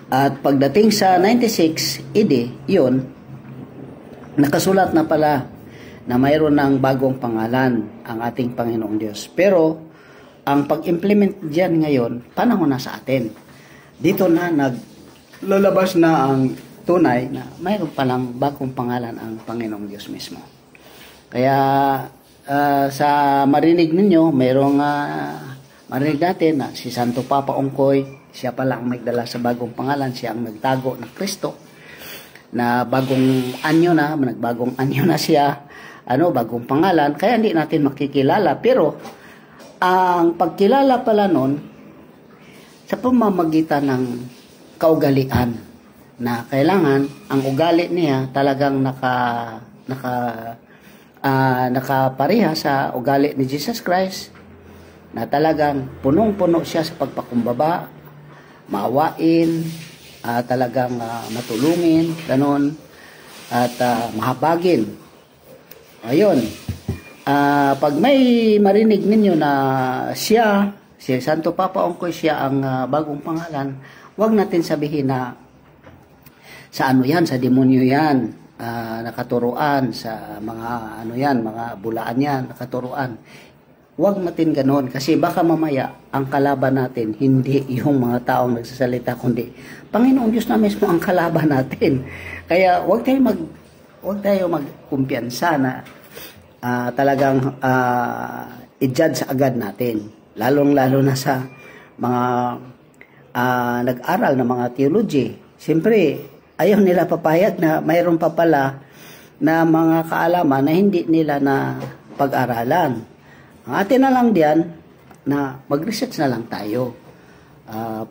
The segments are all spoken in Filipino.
At pagdating sa 96 AD, yun, nakasulat na pala na mayroon ng bagong pangalan ang ating Panginoong Diyos. Pero, ang pag-implement diyan ngayon, panahon na sa atin. Dito na naglalabas na ang tunay na mayroon palang bagong pangalan ang Panginoong Diyos mismo. Kaya, sa marinig ninyo, mayroong marinig natin na si Santo Papa Ongkoy, siya pala ang magdala sa bagong pangalan, siya ang nagtago ng Kristo, na bagong anyo na, nagbagong anyo na siya, bagong pangalan, kaya hindi natin makikilala. Pero, ang pagkilala pala nun, sa pamamagitan ng kaugalian, na kailangan, ang ugali niya talagang nakapareha sa ugali ni Jesus Christ, na talagang punong-puno siya sa pagpakumbaba, maawain, talagang matulungin, ganon, at mahabagin. Ayun, pag may marinig ninyo na si Santo Papa Ongkoy, siya ang bagong pangalan, huwag natin sabihin na sa sa demonyo yan, nakaturuan, sa mga mga bulaan yan, nakaturuan. Huwag natin ganon, kasi baka mamaya ang kalaban natin hindi yung mga taong nagsasalita, kundi Panginoong Diyos na mismo ang kalaban natin. Kaya huwag tayo magkumpiyansa na talagang i-judge agad natin, lalong-lalo na sa mga nag-aral ng mga theology. Siyempre, ayaw nila papayag na mayroon pa pala na mga kaalaman na hindi nila na pag-aralan. Ang atin na lang diyan na mag-research na lang tayo.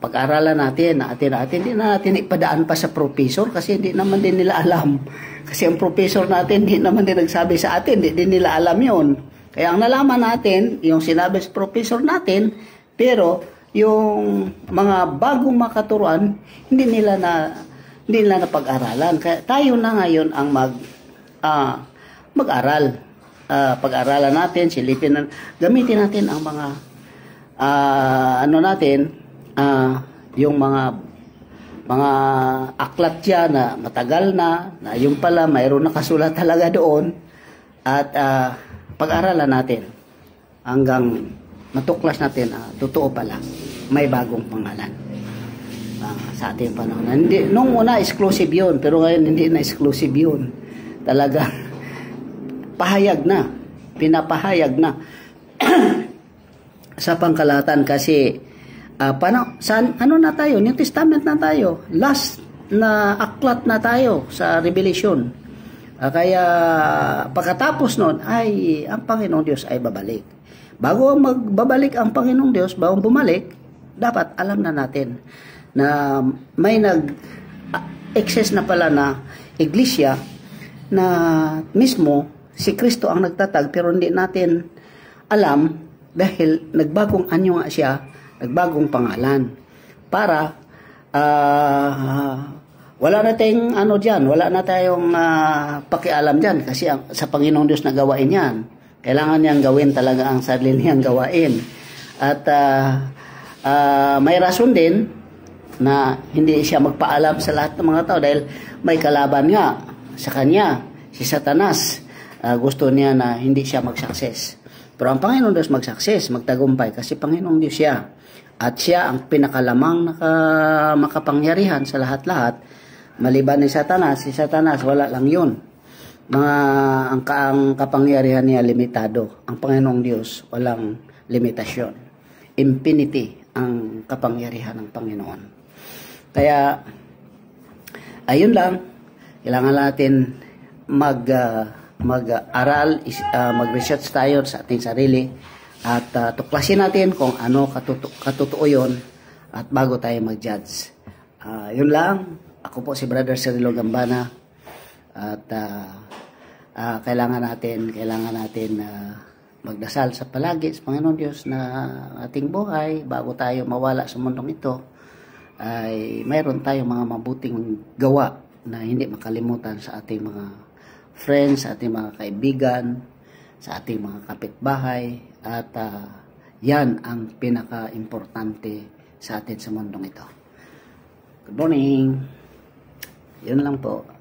Pag-aralan natin, hindi na natin ipadaan pa sa professor kasi hindi naman din nila alam. Kasi ang professor natin hindi naman din nagsabi sa atin, hindi din nila alam yon. Kaya ang nalaman natin, yung sinabi sa professor natin, pero yung mga bagong makaturuan, hindi nila na pag-aralan. Kaya tayo na ngayon ang mag-aral. Pag-aralan natin, silipin, gamitin natin ang mga yung mga aklat yan na matagal na yung pala mayroon nakasulat talaga doon, at pag-aralan natin hanggang matuklas natin totoo pala may bagong pangalan sa ating panahon. Hindi, nung una exclusive yun, pero ngayon hindi na exclusive yun, talaga pahayag na, pinapahayag na sa pangkalahatan. Kasi na tayo, New Testament na tayo, last na aklat na tayo sa Revelation. Kaya pagkatapos nun ay ang Panginoong Diyos ay babalik. Bago magbabalik ang Panginoong Diyos, bago bumalik, dapat alam na natin na may excess na pala na iglesia na mismo si Kristo ang nagtatag, pero hindi natin alam dahil nagbagong anyo nga siya, nagbagong pangalan, para wala na tayong wala na tayong pakialam dyan, kasi sa Panginoong Diyos na gawain yan. Kailangan niyang gawin talaga ang sarili niyang gawain. At may rason din na hindi siya magpaalam sa lahat ng mga tao dahil may kalaban nga sa kanya, si Satanas. Gusto niya na hindi siya mag-success. Pero ang Panginoong Diyos mag-success, magtagumpay, kasi Panginoong Diyos siya. At siya ang pinakalamang makapangyarihan sa lahat-lahat. Maliban ni Satanas, si Satanas wala lang yun. Ang kapangyarihan niya limitado. Ang Panginoong Diyos walang limitasyon. Infinity ang kapangyarihan ng Panginoon. Kaya ayun lang, kailangan natin mag-aral, mag-research tayo sa ating sarili, at tuklasin natin kung ano katotoo yun, at bago tayo mag-judge. Yun lang. Ako po si Brother Cirilo Gambana, at kailangan natin magdasal sa palagi sa Panginoon Diyos na ating buhay bago tayo mawala sa mundong ito ay mayroon tayong mga mabuting gawa na hindi makalimutan sa ating mga friends, sa ating mga kaibigan, sa ating mga kapitbahay, at yan ang pinaka-importante sa atin sa mundong ito. Good morning. Yun lang po.